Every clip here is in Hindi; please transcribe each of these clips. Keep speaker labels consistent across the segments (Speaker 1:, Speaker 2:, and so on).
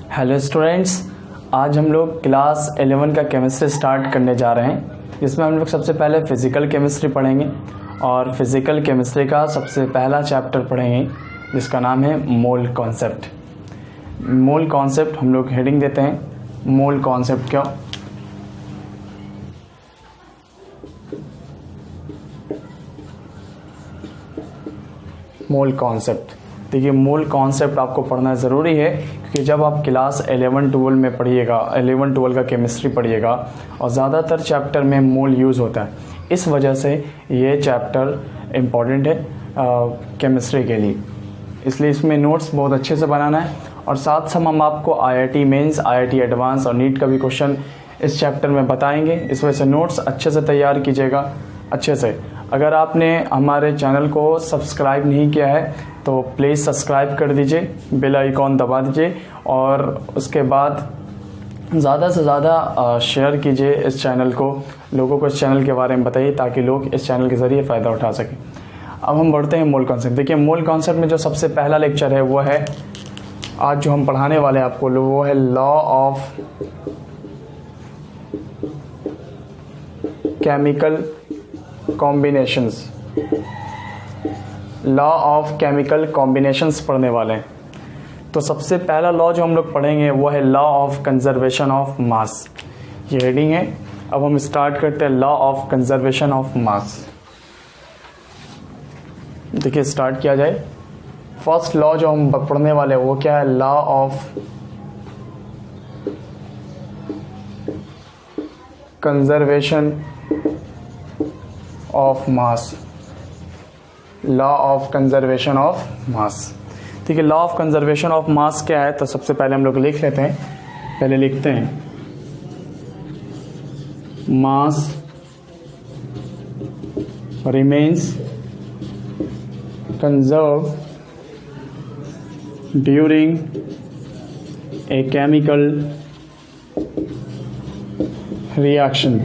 Speaker 1: हेलो स्टूडेंट्स, आज हम लोग क्लास 11 का केमिस्ट्री स्टार्ट करने जा रहे हैं, जिसमें हम लोग सबसे पहले फ़िज़िकल केमिस्ट्री पढ़ेंगे और फिज़िकल केमिस्ट्री का सबसे पहला चैप्टर पढ़ेंगे जिसका नाम है मोल कॉन्सेप्ट। मोल कॉन्सेप्ट हम लोग हेडिंग देते हैं, मोल कॉन्सेप्ट क्या। मोल कॉन्सेप्ट, देखिए मोल कॉन्सेप्ट आपको पढ़ना ज़रूरी है क्योंकि जब आप क्लास 11-12 में पढ़िएगा, 11-12 का केमिस्ट्री पढ़िएगा और ज़्यादातर चैप्टर में मोल यूज़ होता है, इस वजह से ये चैप्टर इम्पॉर्टेंट है केमिस्ट्री के लिए। इसलिए इसमें नोट्स बहुत अच्छे से बनाना है और साथ साथ हम आपको IIT मेंस, IIT एडवांस और नीट का भी क्वेश्चन इस चैप्टर में बताएंगे। इस वजह से नोट्स अच्छे से तैयार कीजिएगा अच्छे से। अगर आपने हमारे चैनल को सब्सक्राइब नहीं किया है तो प्लीज़ सब्सक्राइब कर दीजिए, बेल आइकॉन दबा दीजिए और उसके बाद ज़्यादा से ज़्यादा शेयर कीजिए इस चैनल को, लोगों को इस चैनल के बारे में बताइए ताकि लोग इस चैनल के ज़रिए फ़ायदा उठा सकें। अब हम बढ़ते हैं मोल कॉन्सेप्ट। देखिए मोल कॉन्सेप्ट में जो सबसे पहला लेक्चर है वो है आज जो हम पढ़ाने वाले हैं आपको, वो है law of chemical combinations. Law of chemical combinations पढ़ने वाले हैं। तो सबसे पहला लॉ जो हम लोग पढ़ेंगे वो है लॉ ऑफ कंजर्वेशन ऑफ मास। ये हेडिंग है। अब हम स्टार्ट करते हैं लॉ ऑफ कंजर्वेशन ऑफ मास। देखिए स्टार्ट किया जाए। फर्स्ट लॉ जो हम पढ़ने वाले हैं वो क्या है, law of conservation of mass. Law of conservation of mass. ठीक है, लॉ ऑफ कंजर्वेशन ऑफ मास क्या है, तो सबसे पहले हम लोग लिख लेते हैं। पहले लिखते हैं mass remains conserve during a chemical reaction.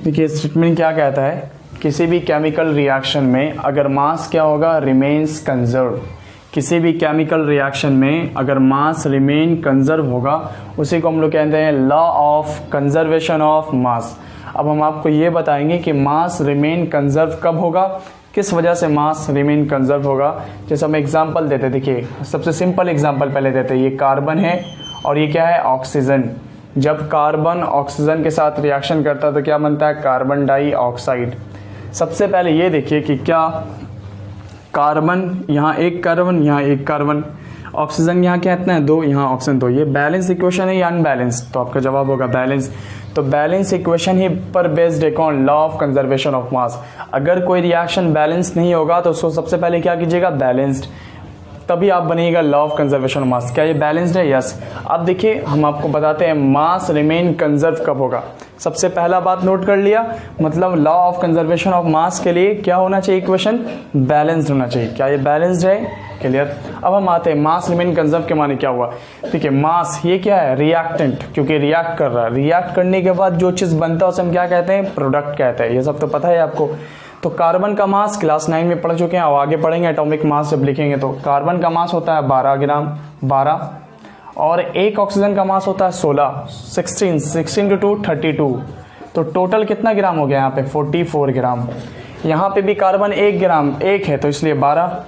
Speaker 1: देखिए स्टेटमेंट क्या कहता है, किसी भी केमिकल रिएक्शन में अगर मास क्या होगा, रिमेन्स कंजर्व। किसी भी केमिकल रिएक्शन में अगर मास रिमेन कंजर्व होगा उसी को हम लोग कहते हैं law of conservation of mass. अब हम आपको ये बताएंगे कि मास रिमेन कंजर्व कब होगा, किस वजह से मास रिमेन कंजर्व होगा। जैसे हम एग्जांपल देते, देखिए सबसे सिंपल एग्जांपल पहले देते हैं। ये कार्बन है और ये क्या है, ऑक्सीजन। जब कार्बन ऑक्सीजन के साथ रिएक्शन करता है तो क्या बनता है, कार्बन डाइऑक्साइड। सबसे पहले ये देखिए कि क्या कार्बन, यहाँ एक कार्बन, यहाँ एक कार्बन, ऑक्सीजन यहाँ क्या इतना है, 2, यहाँ ऑक्सीजन 2। ये बैलेंस इक्वेशन है या अनबैलेंस, तो आपका जवाब होगा बैलेंस। तो बैलेंस इक्वेशन ही पर बेस्ड है कौन, लॉ ऑफ कंजर्वेशन ऑफ मास। अगर कोई रिएक्शन बैलेंस नहीं होगा तो उसको सबसे पहले क्या कीजिएगा, बैलेंस्ड, तभी आप बनेगा लॉ ऑफ कंजर्वेशन ऑफ मास। क्या ये बैलेंस्ड है, यस। अब देखिए हम आपको बताते हैं मास रिमेन कंजर्व कब होगा। सबसे पहला बात नोट कर लिया, मतलब लॉ ऑफ कंजर्वेशन ऑफ मास के लिए क्या होना चाहिए, इक्वेशन बैलेंस्ड होना चाहिए। क्या ये बैलेंस्ड है, क्लियर। अब हम आते हैं मास रिमेन कंजर्व के माने क्या हुआ। ठीक है, मास ये क्या है, रिएक्टेंट, क्योंकि रिएक्ट कर रहा है। रिएक्ट करने के बाद जो चीज़ बनता है उसे हम क्या कहते हैं, प्रोडक्ट कहते हैं। ये सब तो पता है आपको। तो कार्बन का मास क्लास 9 में पढ़ चुके हैं, और आगे पढ़ेंगे एटॉमिक मास जब लिखेंगे। तो कार्बन का मास होता है 12 ग्राम, 12, और एक ऑक्सीजन का मास होता है 16, 16 टू 2 32। तो टोटल कितना ग्राम हो गया यहाँ पे, 44 ग्राम। यहाँ पे भी कार्बन 1 ग्राम, 1 है तो इसलिए 12,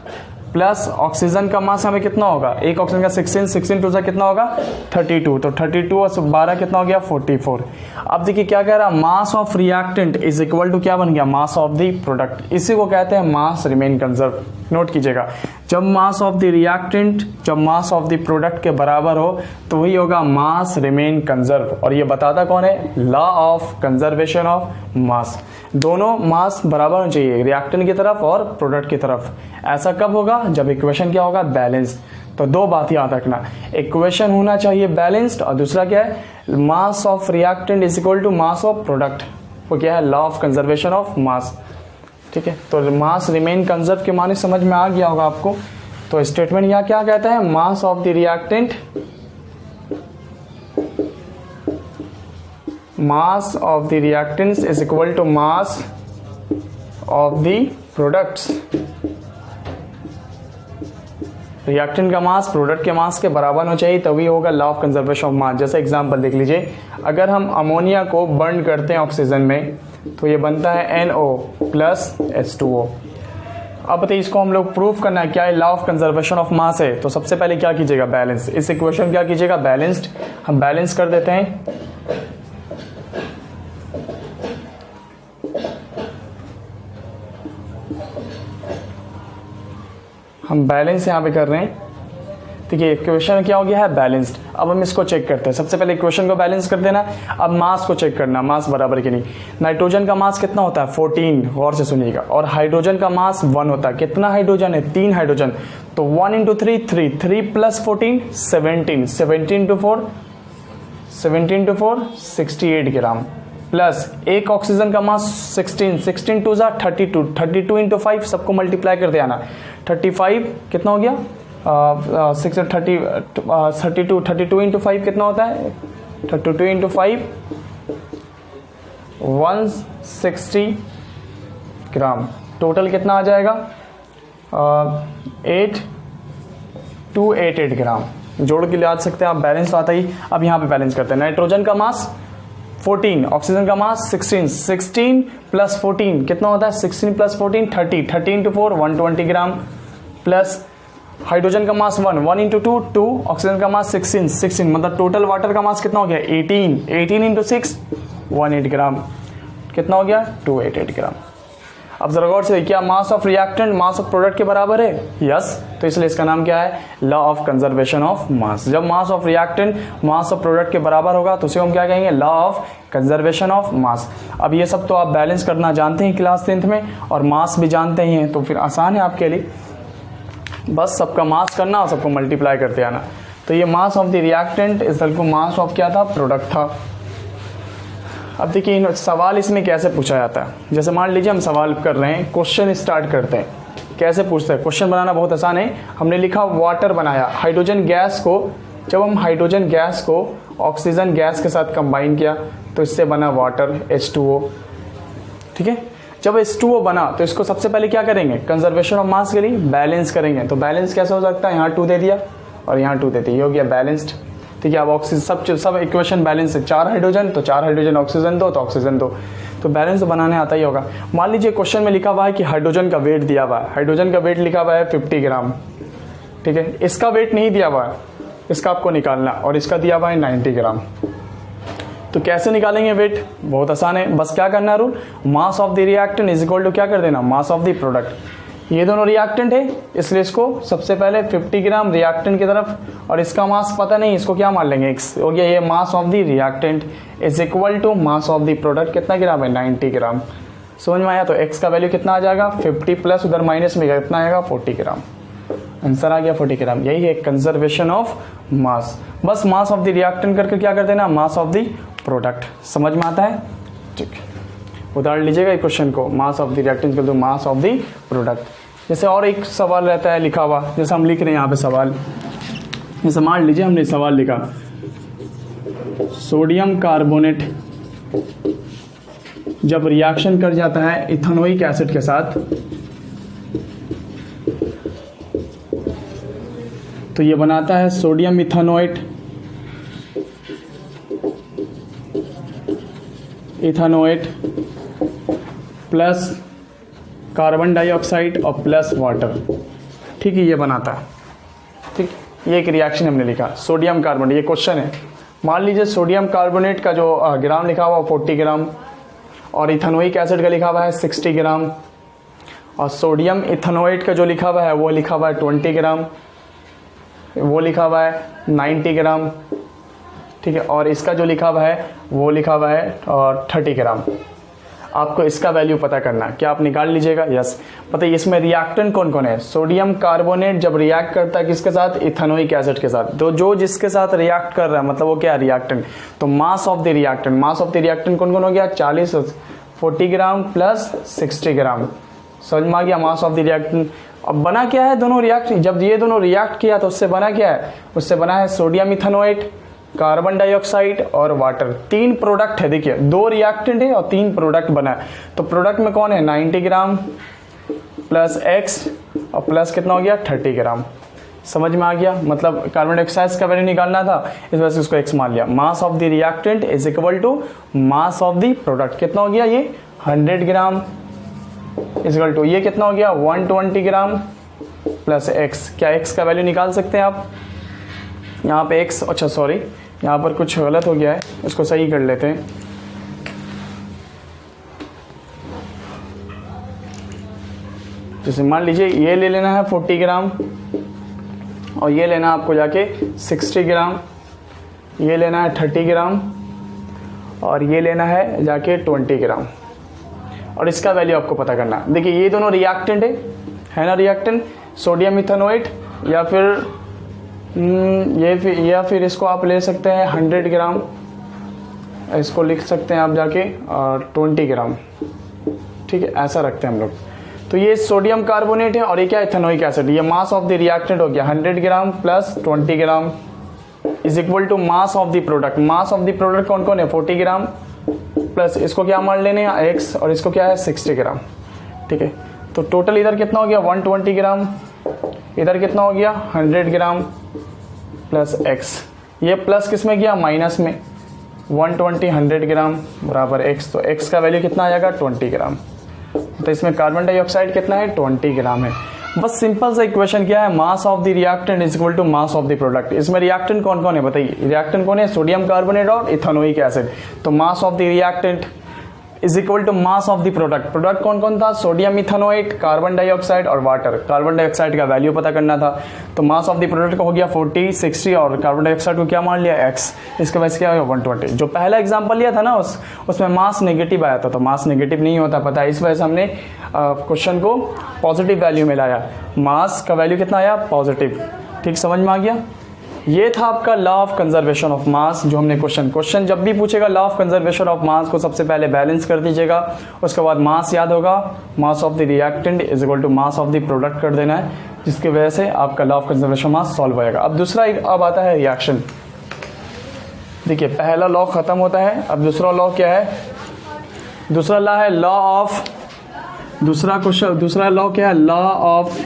Speaker 1: प्लस ऑक्सीजन का मास हमें कितना होगा, एक ऑक्सीजन का 16 टू सा कितना होगा 32, तो 32 और 12 कितना हो गया 44। अब देखिए क्या कह रहा है, mass of reactant is equal to क्या बन गया, मास ऑफ द प्रोडक्ट। इसी को कहते हैं मास रिमेन कंजर्व। नोट कीजिएगा, जब मास ऑफ द रिएक्टेंट जब मास ऑफ द प्रोडक्ट के बराबर हो तो वही होगा मास रिमेन कंजर्व। और ये बताता कौन है, लॉ ऑफ कंजर्वेशन ऑफ मास। दोनों मास बराबर होना चाहिए, रिएक्टेंट की तरफ और प्रोडक्ट की तरफ। ऐसा कब होगा, जब इक्वेशन क्या होगा, बैलेंस्ड। तो दो बात याद रखना, इक्वेशन होना चाहिए बैलेंस्ड, और दूसरा क्या है, mass of reactant is equal to mass of product. वो क्या है, law of conservation of mass. ठीक है, तो मास रिमेन कंजर्व के माने समझ में आ गया होगा आपको। तो स्टेटमेंट यहाँ क्या कहता है, mass of the reactant, mass of the reactants is equal to mass of the products. Reactant का मास प्रोडक्ट के मास के बराबर होना चाहिए, तभी होगा लॉ ऑफ कंजर्वेशन ऑफ मास। जैसे एग्जांपल देख लीजिए, अगर हम अमोनिया को बर्न करते हैं ऑक्सीजन में तो ये बनता है NO प्लस H2O। अब बताइए इसको हम लोग प्रूफ करना है क्या है, लॉ ऑफ कंजर्वेशन ऑफ मास है। तो सबसे पहले क्या कीजिएगा, बैलेंस, इस इक्वेशन क्या कीजिएगा, बैलेंस्ड। हम बैलेंस कर देते हैं, हम बैलेंस यहाँ पे कर रहे हैं। ठीक है, इक्वेशन क्या हो गया है, बैलेंस्ड। अब हम इसको चेक करते हैं, सबसे पहले इक्वेशन को बैलेंस कर देना। अब मास को चेक करना, मास बराबर कि नहीं। नाइट्रोजन का मास कितना होता है, 14, गौर से सुनिएगा, और हाइड्रोजन का मास 1 होता है। कितना हाइड्रोजन है, 3 हाइड्रोजन, तो 1 इंटू 3 3, 3 प्लस 14 17, 17 इंटू 4 68 ग्राम, प्लस एक ऑक्सीजन का मास 16, 16 टू जा 32, 32 इंटू 5 सबको मल्टीप्लाई करते आना, 35 कितना हो गया, 32 इंटू 5 कितना होता है, 32 इंटू 5 160 ग्राम, टोटल कितना आ जाएगा 8288 ग्राम। जोड़ के ले सकते हैं आप, बैलेंस आता ही। अब यहाँ पे बैलेंस करते हैं, नाइट्रोजन का मास 14, ऑक्सीजन का मास 16, 16 प्लस 14 कितना होता है, 16 प्लस 14 30, 30 इंटू 4 120 ग्राम, प्लस हाइड्रोजन का मास 1, 1 इंटू 2 2, ऑक्सीजन का मास 16, 16 मतलब टोटल वाटर का मास कितना हो गया 18, 18 इंटू 6 18 ग्राम, कितना हो गया 288 ग्राम। अब जरा गौर से, क्या मास of reactant mass of product के बराबर है, यस, तो इसलिए इसका नाम क्या है, law of conservation of mass. जब mass of reactant mass of product के बराबर होगा तो उसे हम क्या कहेंगे, law of conservation of mass. अब ये सब तो आप बैलेंस करना जानते हैं क्लास 10th में, और मास भी जानते ही हैं, तो फिर आसान है आपके लिए, बस सबका मास करना और सबको मल्टीप्लाई करते आना। तो ये मास ऑफ द रिएक्टेंट इस को मास ऑफ क्या था, प्रोडक्ट था। अब देखिए सवाल इसमें कैसे पूछा जाता है, जैसे मान लीजिए हम सवाल कर रहे हैं, क्वेश्चन स्टार्ट करते हैं, कैसे पूछते हैं। क्वेश्चन बनाना बहुत आसान है, हमने लिखा वाटर बनाया, हाइड्रोजन गैस को, जब हम हाइड्रोजन गैस को ऑक्सीजन गैस के साथ कंबाइन किया तो इससे बना वाटर H2O। ठीक है, जब H2O बना तो इसको सबसे पहले क्या करेंगे, कंजर्वेशन ऑफ मास के लिए बैलेंस करेंगे। तो बैलेंस कैसे हो सकता है, यहाँ 2 दे दिया और यहाँ 2 दे दिया, ये हो गया बैलेंस्ड। ठीक है, अब ऑक्सीजन सब इक्वेशन बैलेंस है, 4 हाइड्रोजन तो 4 हाइड्रोजन, ऑक्सीजन दो तो ऑक्सीजन दो, तो बैलेंस बनाने आता ही होगा। मान लीजिए क्वेश्चन में लिखा हुआ है कि हाइड्रोजन का वेट दिया हुआ है, हाइड्रोजन का वेट लिखा हुआ है 50 ग्राम। ठीक है, इसका वेट नहीं दिया हुआ है, इसका आपको निकालना, और इसका दिया हुआ है 90 ग्राम। तो कैसे निकालेंगे वेट, बहुत आसान है, बस क्या करना है rule, mass of the reactant is equal to क्या कर देना, मास ऑफ द प्रोडक्ट। ये दोनों रिएक्टेंट है, इसलिए इसको सबसे पहले 50 ग्राम रिएक्टेंट की तरफ, और इसका मास पता नहीं, इसको क्या मान लेंगे x हो गया, ये mass of the reactant is equal to mass of the product, कितना ग्राम है 90 ग्राम। समझ में आया, तो x का वैल्यू कितना आ जाएगा 50 प्लस उधर माइनस में कितना आएगा 40 ग्राम, आंसर आ गया 40 ग्राम। यही है कंजर्वेशन ऑफ मास, बस मास ऑफ द रिएक्टेंट करके क्या कर देना, मास ऑफ द प्रोडक्ट। समझ में आता है, ठीक, उदाहरण लीजिएगा क्वेश्चन को, मास ऑफ द रिएक्टेंट कर दो मास ऑफ द प्रोडक्ट। जैसे और एक सवाल रहता है लिखा हुआ, जैसे हम लिख रहे हैं यहाँ पे सवाल, जैसे मान लीजिए हमने सवाल लिखा, सोडियम कार्बोनेट जब रिएक्शन कर जाता है इथेनोइक एसिड के साथ तो ये बनाता है sodium ethanoate, plus carbon dioxide और प्लस वाटर। ठीक है, ये बनाता है। ठीक, ये एक रिएक्शन हमने लिखा, सोडियम कार्बोनेट, ये क्वेश्चन है। मान लीजिए सोडियम कार्बोनेट का जो ग्राम लिखा हुआ 40 ग्राम, और इथेनोइक एसिड का लिखा हुआ है 60 ग्राम, और सोडियम इथेनोएट का जो लिखा हुआ है वो लिखा हुआ है 20 ग्राम, वो लिखा हुआ है 90 ग्राम। ठीक है, और इसका जो लिखा हुआ है वो लिखा हुआ है 30 ग्राम। आपको इसका वैल्यू पता करना है, क्या आप निकाल लीजिएगा, यस। पता है इसमें रिएक्टेंट कौन कौन है, सोडियम कार्बोनेट जब रिएक्ट करता है किसके साथ, इथेनोइक एसिड के साथ, तो जो जिसके साथ रिएक्ट कर रहा है मतलब वो क्या है, रिएक्टेंट। तो mass of the reactant, mass of the reactant कौन कौन हो गया, 40 ग्राम प्लस 60 ग्राम। समझ में आ गया मास ऑफ द रिएक्टेंट। अब बना क्या है, दोनों रिएक्ट, जब ये दोनों रिएक्ट किया तो उससे बना क्या है, उससे बना है सोडियम इथेनोएट, कार्बन डाइऑक्साइड और वाटर। 3 प्रोडक्ट है, देखिए 2 रिएक्टेंट है और 3 प्रोडक्ट बना है। तो प्रोडक्ट में कौन है, 90 ग्राम प्लस x और प्लस कितना हो गया 30 ग्राम। समझ में आ गया, मतलब कार्बन डाइऑक्साइड का वैल्यू निकालना था, इस वजह से उसको x मान लिया। Mass of the reactant is equal to mass of the product. कितना हो गया ये 100 ग्राम इज इक्वल टू ये कितना हो गया 120 ग्राम प्लस x। क्या x का वैल्यू निकाल सकते हैं आप? यहाँ पे x, अच्छा सॉरी यहाँ पर कुछ गलत हो गया है, इसको सही कर लेते हैं। जैसे मान लीजिए ये ले लेना है 40 ग्राम और ये लेना आपको जाके 60 ग्राम, ये लेना है 30 ग्राम और ये लेना है जाके 20 ग्राम, और इसका वैल्यू आपको पता करना। देखिए ये दोनों रिएक्टेंट है ना, रिएक्टेंट सोडियम इथेनोएट या फिर इसको आप ले सकते हैं 100 ग्राम, इसको लिख सकते हैं आप जाके 20 ग्राम, ठीक है, ऐसा रखते हैं हम लोग। तो ये सोडियम कार्बोनेट है और ये क्या इथेनोइक एसिड। ये मास ऑफ द रिएक्टेंट हो गया 100 gram plus 20 gram is equal to mass of the product. Mass of the product कौन कौन है 40 ग्राम प्लस इसको क्या मान लेने हैं x और इसको क्या है 60 ग्राम, ठीक है। तो टोटल इधर कितना हो गया 120 ग्राम, इधर कितना हो गया 100 ग्राम प्लस x। ये प्लस किस में गया माइनस में, 120 100 ग्राम बराबर x, तो x का वैल्यू कितना आ जाएगा 20 ग्राम। तो इसमें कार्बन डाइऑक्साइड कितना है 20 ग्राम है। बस सिंपल सा इक्वेशन क्या है, mass of the reactant is equal to mass of the product. इसमें रिएक्टेंट कौन कौन है बताइए, रिएक्टेंट कौन है सोडियम कार्बोनेट और इथेनोइक एसिड। तो mass of the reactant is equal to mass of the product. Product कौन कौन था सोडियम इथेनोएट, कार्बन डाइऑक्साइड और वाटर। कार्बन डाइऑक्साइड का वैल्यू पता करना था, तो मास ऑफ द प्रोडक्ट का हो गया 40 60 और कार्बन डाइऑक्साइड को क्या मान लिया x, इसका वैसे क्या होगा 120। जो पहला एग्जांपल लिया था ना उसमें मास नेगेटिव आया था, तो मास नेगेटिव नहीं होता पता है, इस वजह से हमने क्वेश्चन को पॉजिटिव वैल्यू में लाया। मास का वैल्यू कितना आया पॉजिटिव, ठीक समझ में आ गया। ये था आपका लॉ ऑफ कंजर्वेशन ऑफ मास जो हमने क्वेश्चन जब भी पूछेगा लॉ ऑफ कंजर्वेशन ऑफ मास को सबसे पहले बैलेंस कर दीजिएगा, उसके बाद मास याद होगा, mass of the reactant is equal to mass of the product कर देना है, जिसकी वजह से आपका law of conservation mass solve हो जाएगा। अब दूसरा अब आता है रिएक्शन। देखिए पहला लॉ खत्म होता है, अब दूसरा लॉ क्या है, दूसरा लॉ है लॉ ऑफ, दूसरा लॉ क्या है law of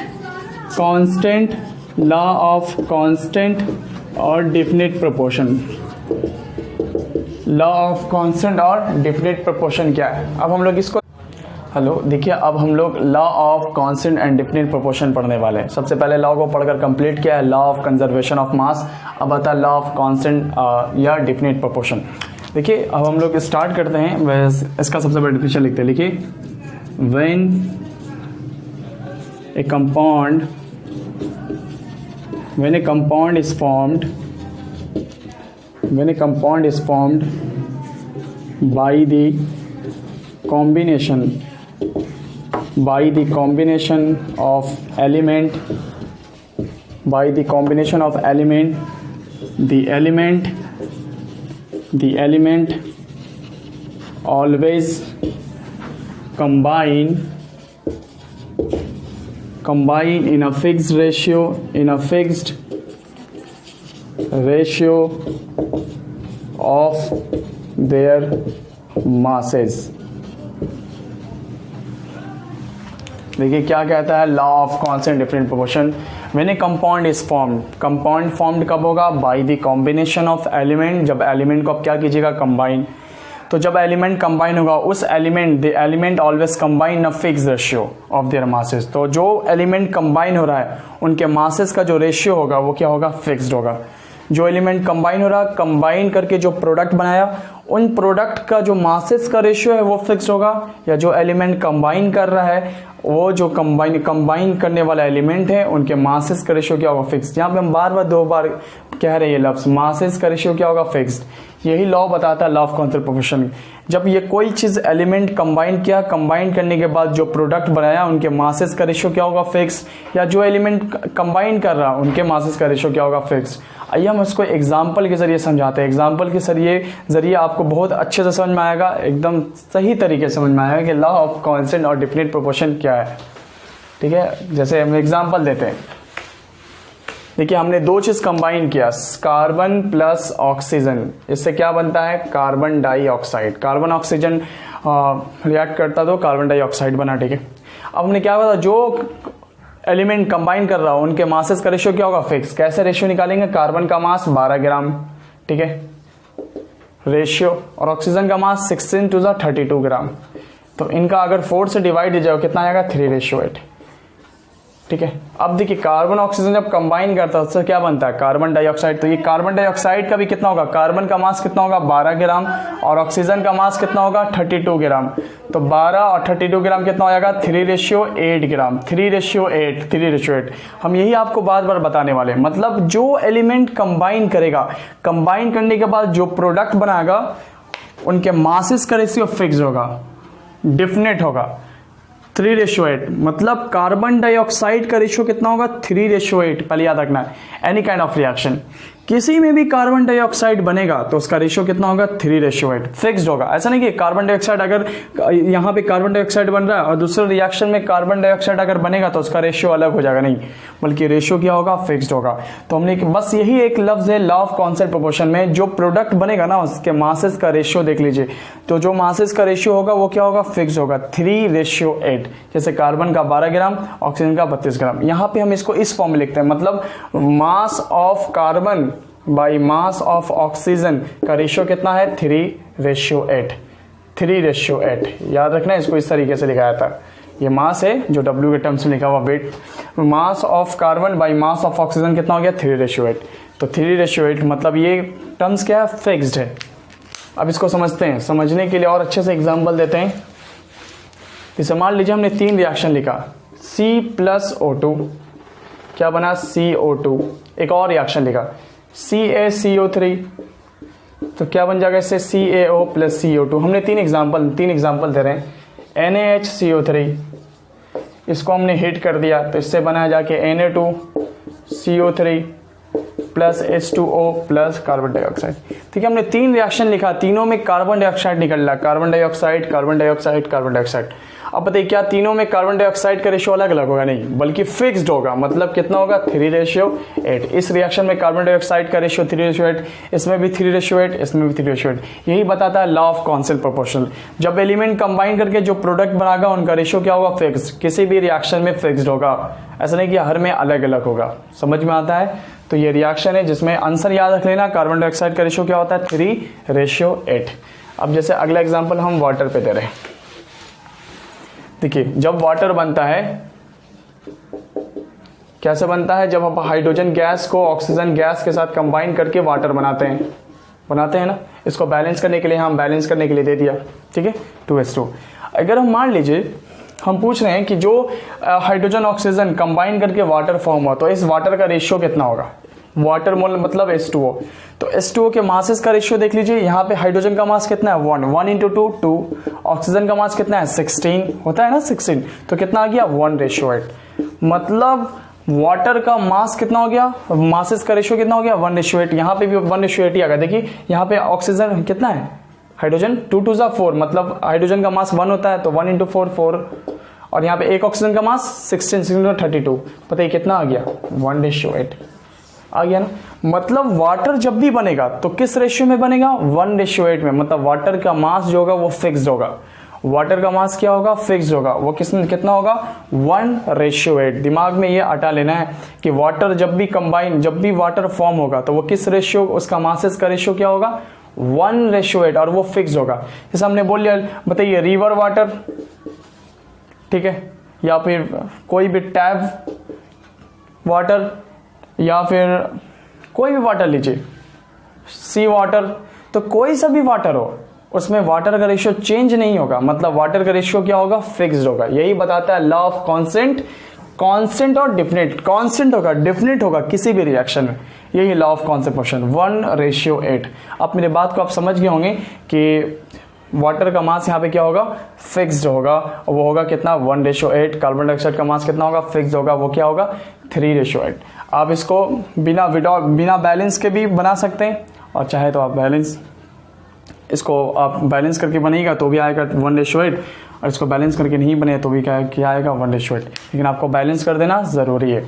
Speaker 1: constant, law of constant और definite proportion. Law of constant और डिफिनिट प्रोपोर्शन क्या है, अब हम लोग इसको देखिए अब हम लोग law of constant and definite proportion पढ़ने वाले हैं। सबसे पहले लॉ को पढ़कर कंप्लीट किया है law of conservation of mass, अब आता है लॉ ऑफ कांस्टेंट या डिफिनिट प्रोपोर्शन। देखिए अब हम लोग स्टार्ट करते हैं, इसका सबसे बड़ा डिफिनेशन लिखते हैं। लिखिए when A compound when a compound is formed by the combination of element, the element always combine in a fixed ratio of their masses। देखिए क्या कहता है law of constant different proportion. When A compound is formed, compound formed कब होगा by the combination of element, जब एलिमेंट को आप क्या कीजिएगा कंबाइन। तो जब एलिमेंट कंबाइन होगा उस the element always combine a fix ratio of their masses. तो जो एलिमेंट कंबाइन हो रहा है उनके मासेस का जो रेशियो होगा वो क्या होगा फिक्स्ड होगा। जो एलिमेंट कंबाइन हो रहा है, कंबाइन करके जो प्रोडक्ट बनाया उन प्रोडक्ट का जो मासेस का रेशियो है वो फिक्स होगा, या जो एलिमेंट कंबाइन कर रहा है वो जो कंबाइन करने वाला एलिमेंट है उनके मासेस का रेशियो क्या होगा फिक्स। यहाँ पे हम बार दो बार कह रहे हैं ये लफ्ज, मासेस का रेशियो क्या होगा फिक्स्ड। यही लॉ बताता है लॉ ऑफ कांस्टेंट प्रोपोर्शन। जब ये कोई चीज एलिमेंट कंबाइन किया, कंबाइन करने के बाद जो प्रोडक्ट बनाया उनके मासेस का रेशियो क्या होगा फिक्स, या जो एलिमेंट कंबाइन कर रहा उनके मासेस का रेशियो क्या होगा फिक्स। आइए हम इसको एग्जाम्पल के जरिए समझाते हैं। एग्जाम्पल के जरिए आपको बहुत अच्छे से समझ में आएगा, एकदम सही तरीके से समझ में आएगा कि लॉ ऑफ कांस्टेंट और डिफिनिट प्रोपोर्शन क्या है। ठीक है, जैसे हम एग्जाम्पल देते हैं। देखिए हमने दो चीज कंबाइन किया, कार्बन प्लस ऑक्सीजन, इससे क्या बनता है carbon dioxide. Carbon oxygen react करता तो कार्बन डाइऑक्साइड बना। ठीक है, अब हमने क्या कहा, जो एलिमेंट कंबाइन कर रहा हो उनके मासेस का रेशियो क्या होगा, फिक्स। कैसे रेशियो निकालेंगे, कार्बन का मास 12 ग्राम, ठीक है, रेशियो, और ऑक्सीजन का मास 16 to the 32 ग्राम। तो इनका अगर 4 से डिवाइड दिया जाए कितना आएगा, 3:8, ठीक है। अब देखिए कार्बन ऑक्सीजन जब कंबाइन करता है उससे क्या बनता है, कार्बन डाइऑक्साइड। तो ये कार्बन डाइऑक्साइड का भी कितना होगा, कार्बन का मास कितना होगा, 12 ग्राम, और ऑक्सीजन का मास कितना होगा, 32 ग्राम। तो 12 और 32 ग्राम कितना हो जाएगा, 3:8 ग्राम, 3:8। हम यही आपको बार बार बताने वाले, मतलब जो एलिमेंट कंबाइन करेगा, कंबाइन करने के बाद जो प्रोडक्ट बनाएगा उनके मासेस का रेशियो फिक्स होगा, डिफिनेट होगा, 3:8। मतलब कार्बन डाइऑक्साइड का रेशियो कितना होगा, 3:8। पहले याद रखना है, एनी काइंड ऑफ रिएक्शन किसी में भी कार्बन डाइऑक्साइड बनेगा तो उसका रेशियो कितना होगा, 3:8, फिक्स्ड होगा। ऐसा नहीं कि कार्बन डाइऑक्साइड अगर यहाँ पे कार्बन डाइऑक्साइड बन रहा है और दूसरे रिएक्शन में कार्बन डाइऑक्साइड अगर बनेगा तो उसका रेशियो अलग हो जाएगा, नहीं, बल्कि रेशियो क्या होगा, फिक्स्ड होगा। तो हमने बस यही एक लफ्ज है लॉ ऑफ कॉन्सेंट प्रोपोर्शन में, जो प्रोडक्ट बनेगा ना उसके मासेस का रेशियो देख लीजिए, तो जो मासेस का रेशियो होगा वो क्या होगा, फिक्स होगा, 3:8। जैसे कार्बन का 12 ग्राम, ऑक्सीजन का 32 ग्राम। यहाँ पे हम इसको इस फॉर्म में लिखते हैं, मतलब मास of carbon by mass of oxygen का रेशियो कितना है, 3:8। 3:8 याद रखना है, इसको इस तरीके से लिखा जाता है। ये मास है जो W के टर्म्स में लिखा हुआ weight, mass of carbon by mass of oxygen कितना हो गया, 3:8। तो 3:8 मतलब ये टर्म्स क्या है, फिक्स्ड है। अब इसको समझते हैं, समझने के लिए और अच्छे से एग्जाम्पल देते हैं। जैसे मान लीजिए हमने 3 रिएक्शन लिखा, C+O2 क्या बना, CO2। एक और रिएक्शन लिखा CaCO3 तो क्या बन जाएगा इससे, CaO + CO2। हमने 3 एग्जाम्पल दे रहे हैं। NaHCO3 इसको हमने हीट कर दिया तो इससे बना जाके Na2CO3 + H2O + कार्बन डाइऑक्साइड। ठीक है, हमने 3 रिएक्शन लिखा, तीनों में कार्बन डाइऑक्साइड निकल रहा, carbon dioxide, carbon dioxide, carbon dioxide. अब बताइए क्या तीनों में कार्बन डाइऑक्साइड का रेशियो अलग अलग होगा, नहीं, बल्कि फिक्स्ड होगा। मतलब कितना होगा, 3:8। इस रिएक्शन में कार्बन डाइऑक्साइड का रेशियो 3:8, इसमें भी 3:8, इसमें भी 3:8। यही बताता है लॉ ऑफ कॉन्सेंट प्रोपोर्शनल। जब एलिमेंट कंबाइन करके जो प्रोडक्ट बनाएगा उनका रेशियो क्या होगा, फिक्स्ड। किसी भी रिएक्शन में फिक्स्ड होगा, ऐसा नहीं कि हर में अलग अलग होगा। समझ में आता है? तो ये रिएक्शन है जिसमें आंसर याद रख लेना, कार्बन डाइऑक्साइड का रेशियो क्या होता है, 3:8। अब जैसे अगला एग्जाम्पल हम वाटर पे दे रहे हैं। देखिए जब वाटर बनता है कैसे बनता है, जब आप हाइड्रोजन गैस को ऑक्सीजन गैस के साथ कंबाइन करके वाटर बनाते हैं ना। इसको बैलेंस करने के लिए, हम बैलेंस करने के लिए दे दिया, ठीक है, 2:2। अगर हम मान लीजिए हम पूछ रहे हैं कि जो हाइड्रोजन ऑक्सीजन कंबाइन करके वाटर फॉर्म हुआ तो इस वाटर का रेशियो कितना होगा, वाटर मोल मतलब H2O। तो H2O के मासेस का रेशियो देख लीजिए, यहाँ पे हाइड्रोजन का मास कितना है, 1 × 2 2, ऑक्सीजन का मास कितना है, 16 होता है ना, 16। तो कितना आ गया, 1:8। मतलब वाटर का मास कितना हो गया, मासेस का रेशियो कितना हो गया, 1:8। यहाँ पे भी 1:8 ही आ गया। देखिए यहाँ पे ऑक्सीजन कितना है, हाइड्रोजन 2 × 4, मतलब हाइड्रोजन का मास 1 होता है तो 1 × 4 4, और यहाँ पे एक ऑक्सीजन का मास 16 32। पता है कितना आ गया, 1:8 आ गया ना। मतलब वाटर जब भी बनेगा तो किस रेशियो में बनेगा, 1:8 में। मतलब वाटर का मास जो होगा वो फिक्स्ड होगा। वाटर का मास क्या होगा, फिक्स्ड होगा। वो कितना होगा, 1:8। दिमाग में ये अटा लेना है कि वाटर जब भी वाटर फॉर्म होगा तो वो किस रेशियो, उसका मासेस का रेशियो क्या होगा, 1:8, और वो फिक्स्ड होगा। जैसे हमने बोल लिया, बताइए रिवर वाटर, ठीक है, या फिर कोई भी टैप वाटर, या फिर कोई भी वाटर लीजिए, सी वाटर, तो कोई सा भी वाटर हो उसमें वाटर का रेशियो चेंज नहीं होगा। मतलब वाटर का रेशियो क्या होगा, फिक्स्ड होगा। यही बताता है लॉ ऑफ कांस्टेंट और डिफिनिट। कांस्टेंट होगा, डिफिनिट होगा किसी भी रिएक्शन में। यही लॉ ऑफ कॉन्सेप्शन 1:8। अब मेरे बात को आप समझ गए होंगे कि वाटर का मास यहाँ पे क्या होगा, फिक्स्ड होगा, और वो होगा कितना, 1:8। कार्बन डाइऑक्साइड का मास कितना होगा, फिक्स्ड होगा, वो क्या होगा, 3:8। आप इसको बिना बैलेंस के भी बना सकते हैं, और चाहे तो आप बैलेंस करके बनेगा तो भी आएगा 1:8, और इसको बैलेंस करके नहीं बने तो भी क्या आएगा, 1:8। लेकिन आपको बैलेंस कर देना ज़रूरी है।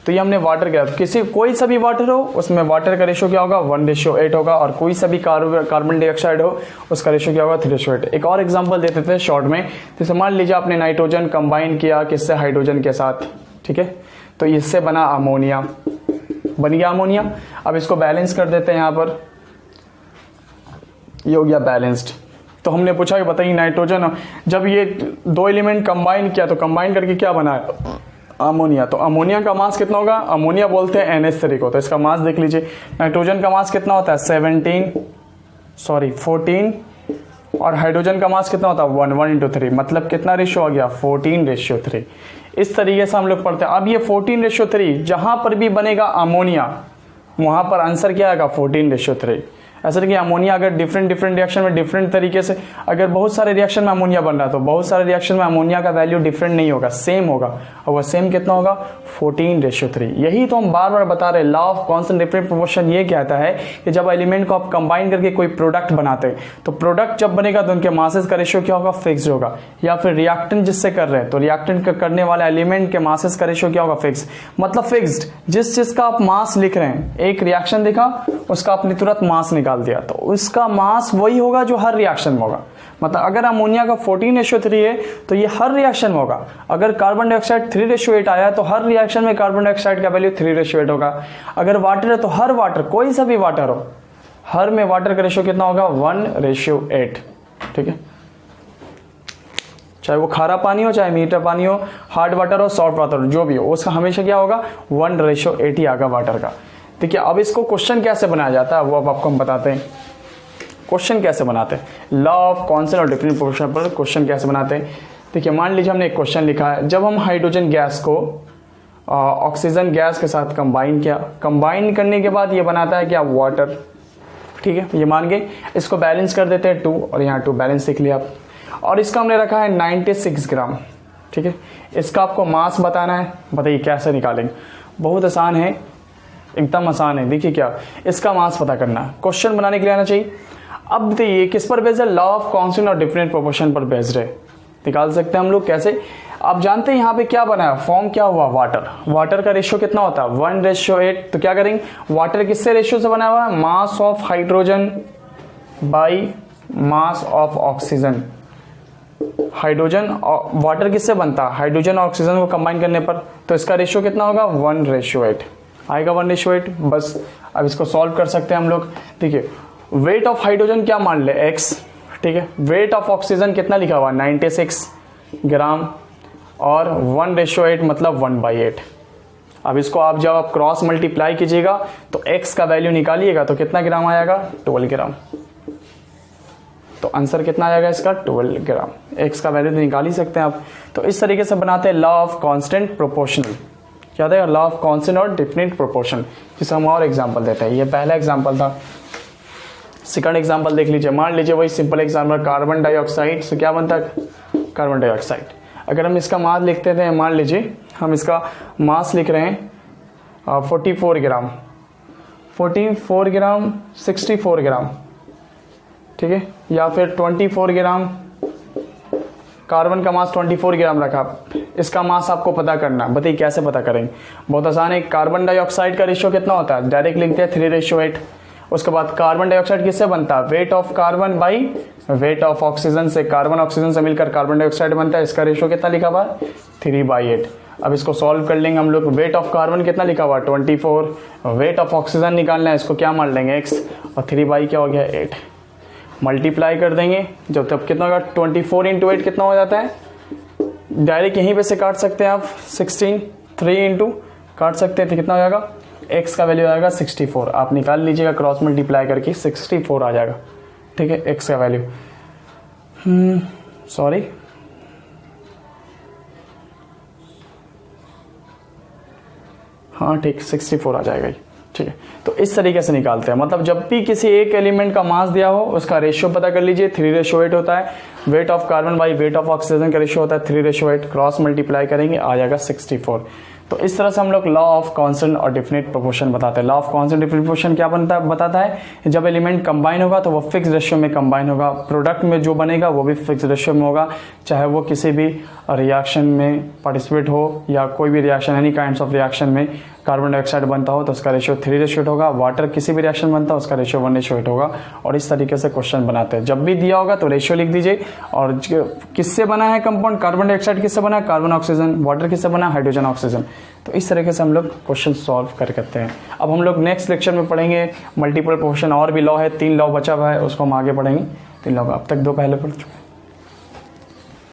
Speaker 1: तो ये हमने वाटर का, कोई सा भी वाटर हो उसमें वाटर का रेशियो क्या होगा, 1:8 होगा, और कोई सा भी कार्बन डाइऑक्साइड हो उसका रेशियो क्या होगा, 3:8। एक और एग्जांपल देते थे शॉर्ट में। जैसे मान लीजिए आपने नाइट्रोजन कंबाइन किया किससे, हाइड्रोजन के साथ, ठीक है। तो इससे बना अमोनिया, बन गया अमोनिया। अब इसको बैलेंस कर देते हैं यहाँ पर, ये हो गया बैलेंस्ड। तो हमने पूछा कि बताइए नाइट्रोजन, जब ये दो एलिमेंट कंबाइन किया तो कंबाइन करके क्या बना अमोनिया। तो अमोनिया का मास कितना होगा, अमोनिया बोलते हैं NH3 को, तो इसका मास देख लीजिए। नाइट्रोजन का मास कितना होता है 14, और हाइड्रोजन का मास कितना होता है 1:3, मतलब कितना रेशियो आ गया 14:3। इस तरीके से हम लोग पढ़ते हैं। अब ये 14:3 जहां पर भी बनेगा अमोनिया वहां पर आंसर क्या आएगा 14:3। ऐसा कि अमोनिया अगर डिफरेंट रिएक्शन में डिफरेंट तरीके से, अगर बहुत सारे रिएक्शन में अमोनिया बन रहा है तो बहुत सारे रिएक्शन में अमोनिया का वैल्यू डिफरेंट नहीं होगा, सेम होगा। और वह सेम कितना होगा 14:3। यही तो हम बार बार बता रहे, law of constant different proportion ये कहता है कि जब एलिमेंट को आप कंबाइन करके कोई प्रोडक्ट बनाते हैं तो प्रोडक्ट जब बनेगा तो उनके मासेस का रेशियो क्या होगा फिक्स होगा। या फिर रिएक्टेंट जिससे कर रहे हैं तो रिएक्टेंट करने वाले एलिमेंट के मासेस का रेशियो क्या होगा फिक्स, मतलब फिक्स्ड। जिस चीज का आप मास लिख रहे हैं, एक रिएक्शन देखा उसका आपने तुरंत मास निकाल दिया तो उसका मास वही होगा जो हर रिएक्शन में होगा। मतलब अगर अमोनिया का 14:3 है तो ये हर रिएक्शन में होगा। अगर कार्बन डाइऑक्साइड 3:8 आया तो हर रिएक्शन में कार्बन डाइऑक्साइड का वैल्यू 3:8 होगा। अगर वाटर है तो हर वाटर, कोई सा भी वाटर हो, हर में वाटर का रेशियो कितना होगा 1:8। ठीक है, चाहे वो खारा पानी हो, चाहे मीठा पानी हो, हार्ड वाटर हो, सॉफ्ट वाटर हो, जो भी हो, उसका हमेशा क्या होगा 1:8 ही आएगा वाटर का। देखिए अब इसको क्वेश्चन कैसे बनाया जाता है वो अब आपको हम बताते हैं। क्वेश्चन कैसे बनाते हैं, लॉ ऑफ कांस्टेंट और डिफरेंट प्रोपोर्शन पर क्वेश्चन कैसे बनाते हैं। देखिए मान लीजिए हमने एक क्वेश्चन लिखा है, जब हम हाइड्रोजन गैस को ऑक्सीजन गैस के साथ कंबाइन किया, कंबाइन करने के बाद ये बनाता है क्या वाटर। ठीक है, ये मान गए। इसको बैलेंस कर देते हैं 2, और यहाँ 2 बैलेंस लिख लिया आप। और इसका हमने रखा है 96 ग्राम। ठीक है, इसका आपको मास बताना है। बताइए कैसे निकालेंगे, बहुत आसान है, एकदम आसान है। देखिए क्या, इसका मास पता करना है, क्वेश्चन बनाने के लिए आना चाहिए। अब देखिए किस पर बेस्ड है, लॉ ऑफ कांस्टेंट और डिफरेंट प्रोपोर्शन पर बेस्ड है। निकाल सकते हैं हम लोग कैसे, आप जानते हैं यहाँ पे क्या बना है, फॉर्म क्या हुआ वाटर। वाटर का रेशियो कितना होता है 1:8। तो क्या करेंगे, वाटर किससे रेशियो से बना हुआ है, mass of hydrogen by mass of oxygen. Hydrogen और वाटर किससे बनता है, हाइड्रोजन और ऑक्सीजन को कंबाइन करने पर। तो इसका रेशियो कितना होगा 1:8 आएगा, 1:8 बस। अब इसको सॉल्व कर सकते हैं हम लोग। देखिए वेट ऑफ हाइड्रोजन क्या मान ले x, ठीक है। वेट ऑफ ऑक्सीजन कितना लिखा हुआ 96 ग्राम, और 1:8 मतलब 1/8। अब इसको आप जब आप क्रॉस मल्टीप्लाई कीजिएगा तो x का वैल्यू निकालिएगा तो कितना ग्राम आएगा 12 ग्राम। तो आंसर कितना आएगा इसका 12 ग्राम। x का वैल्यू तो निकाल ही सकते हैं आप। तो इस तरीके से बनाते हैं लॉ ऑफ कांस्टेंट प्रोपोर्शनल, क्या था लॉ ऑफ कांस्टेंट और डिफरेंट प्रोपोर्शन। जिसे हम और एग्जांपल देते हैं, ये पहला एग्जांपल था। सेकंड एग्जांपल देख लीजिए, मान लीजिए वही सिंपल एग्जांपल, कार्बन डाइऑक्साइड से क्या बनता है कार्बन डाइऑक्साइड। अगर हम इसका मास लिखते थे, मान लीजिए हम इसका मास लिख रहे हैं 44 ग्राम, 44 ग्राम 64 ग्राम, ठीक है, या फिर 24 ग्राम, कार्बन का मास 24 ग्राम रखा। इसका मास आपको पता करना है, बताइए कैसे पता करेंगे। बहुत आसान है, कार्बन डाइऑक्साइड का रेशियो कितना होता है, डायरेक्ट लिखते हैं 3:8। उसके बाद कार्बन डाइऑक्साइड किससे बनता है, weight of carbon by weight of oxygen से, कार्बन ऑक्सीजन से मिलकर कार्बन डाइऑक्साइड बनता है। इसका रेशियो कितना लिखा हुआ है 3/8। अब इसको सॉल्व कर लेंगे हम लोग। वेट ऑफ कार्बन कितना लिखा हुआ 24, वेट ऑफ ऑक्सीजन निकालना है, इसको क्या मान लेंगे x, और 3 क्या हो गया 8। मल्टीप्लाई कर देंगे जब तब कितना होगा 24 × 8 कितना हो जाता है, डायरेक्ट यहीं पे से काट सकते हैं आप 16, 3 इंटू काट सकते हैं तो कितना हो जाएगा, x का वैल्यू आएगा 64। आप निकाल लीजिएगा क्रॉस मल्टीप्लाई करके 64 आ जाएगा। ठीक है, x का वैल्यू सॉरी हाँ ठीक 64 आ जाएगा। ठीक है, तो इस तरीके से निकालते हैं। मतलब जब भी किसी एक एलिमेंट का मास दिया हो उसका रेशियो पता कर लीजिए, 3:8 होता है। Weight of carbon by weight of oxygen का रेशियो होता है 3:8, क्रॉस मल्टीप्लाई करेंगे आ जाएगा 64। तो इस तरह से हम लोग लॉ ऑफ कांस्टेंट और डिफरेंट प्रोपोर्शन बताते हैं। Law of constant different proportion क्या बताता है, जब एलिमेंट कंबाइन होगा तो वो फिक्स रेशियो में कंबाइन होगा, प्रोडक्ट में जो बनेगा वो भी फिक्स रेशियो में होगा, चाहे वो किसी भी रिएक्शन में पार्टिसिपेट हो या कोई भी reaction, any kinds of reaction में कार्बन डाइऑक्साइड बनता हो तो उसका रेशियो 3:8 होगा, वाटर किसी भी रिएक्शन बनता है उसका रेशियो 1:8 होगा। और इस तरीके से क्वेश्चन बनाते हैं। जब भी दिया होगा तो रेशियो लिख दीजिए। और किससे बना है कंपाउंड, कार्बन डाइऑक्साइड किससे बना है, कार्बन ऑक्सीजन, वाटर किससे बना है, हाइड्रोजन ऑक्सीजन। तो इस तरीके से हम लोग क्वेश्चन सॉल्व करते हैं। अब हम लोग नेक्स्ट लेक्चर में पढ़ेंगे मल्टीपल प्रोपोर्शन, और भी लॉ है, 3 लॉ बचा हुआ है, उसको हम आगे पढ़ेंगे। 3 लॉ अब तक 2 पहले पढ़ चुके हैं।